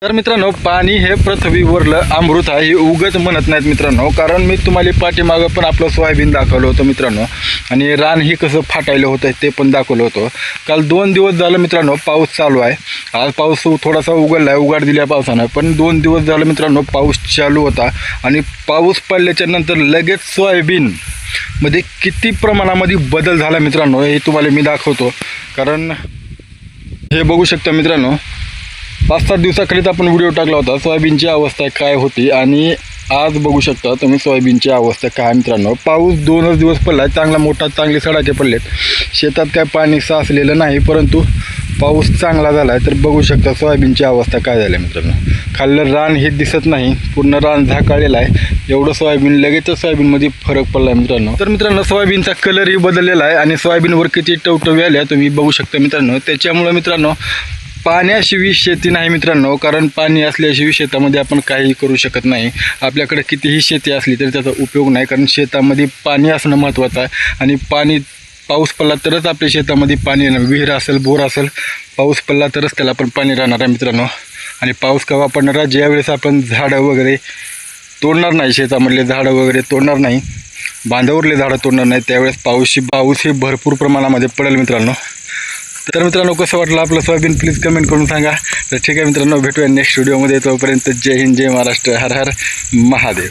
तर मित्रांनो, पाणी हे पृथ्वीवरलं अमृत आहे हे उगाच म्हणत नाहीत मित्रांनो. कारण मी तुम्हाला पाठीमागं पण आपलं सोयाबीन दाखवलं होतं मित्रांनो, आणि रान ही कसं फाटायलं होतं ते पण दाखवलं होतं. काल 2 दिवस झालं मित्रांनो पाऊस चालू आहे. आज पाऊस थोडासा उघडला आहे, उघाड दिल्या पावसानं, पण 2 दिवस झालं मित्रांनो पाऊस चालू होता. आणि पाऊस पडल्याच्या नंतर लगेच सोयाबीन मध्ये किती प्रमाणामध्ये बदल झाला मित्रांनो हे तुम्हाला मी दाखवतो. कारण हे बघू शकता मित्रांनो, 5-7 दिवसाखालीच आपण व्हिडिओ टाकला होता सोयाबीनची अवस्था काय होती, आणि आज बघू शकता तुम्ही सोयाबीनची अवस्था काय मित्रांनो. पाऊस 2च दिवस पडला आहे, चांगला मोठा, चांगले सडाके पडलेत. शेतात काय पाणी साचलेलं नाही, परंतु पाऊस चांगला झाला आहे. तर बघू शकता सोयाबीनची अवस्था काय झाली मित्रांनो. खाल्लं रान हे दिसत नाही, पूर्ण रान झाकाळलेलं आहे. एवढं सोयाबीन, लगेचच सोयाबीनमध्ये फरक पडला आहे मित्रांनो. तर मित्रांनो, सोयाबीनचा कलरही बदललेला आहे आणि सोयाबीनवर किती टवटवी आल्या तुम्ही बघू शकता मित्रांनो. त्याच्यामुळे मित्रांनो पाण्याशिवाय शेती नाही मित्रांनो. कारण पाणी असल्याशिवाय शेतामध्ये आपण काही करू शकत नाही. आपल्याकडे कितीही शेती असली तरी त्याचा उपयोग नाही, कारण शेतामध्ये पाणी असणं महत्त्वाचं आहे. आणि पाऊस पडला तरच आपल्या शेतामध्ये पाणी येणार. विहीर असेल, बोर असेल, पाऊस पडला तरच त्याला पण पाणी राहणार आहे मित्रांनो. आणि पाऊस केव्हा पडणार आहे, ज्यावेळेस आपण झाडं वगैरे तोडणार नाही, शेतामधले झाडं वगैरे तोडणार नाही, बांधावरले झाडं तोडणार नाही, त्यावेळेस पाऊस हे भरपूर प्रमाणामध्ये पडेल मित्रांनो. तर मित्रांनो, कसं वाटलं आपलं सोयाबीन प्लीज कमेंट करून सांगा. तर ठीक आहे मित्रांनो, भेटूया नेक्स्ट व्हिडिओमध्ये. तोपर्यंत जय हिंद, जय महाराष्ट्र, हर हर महादेव.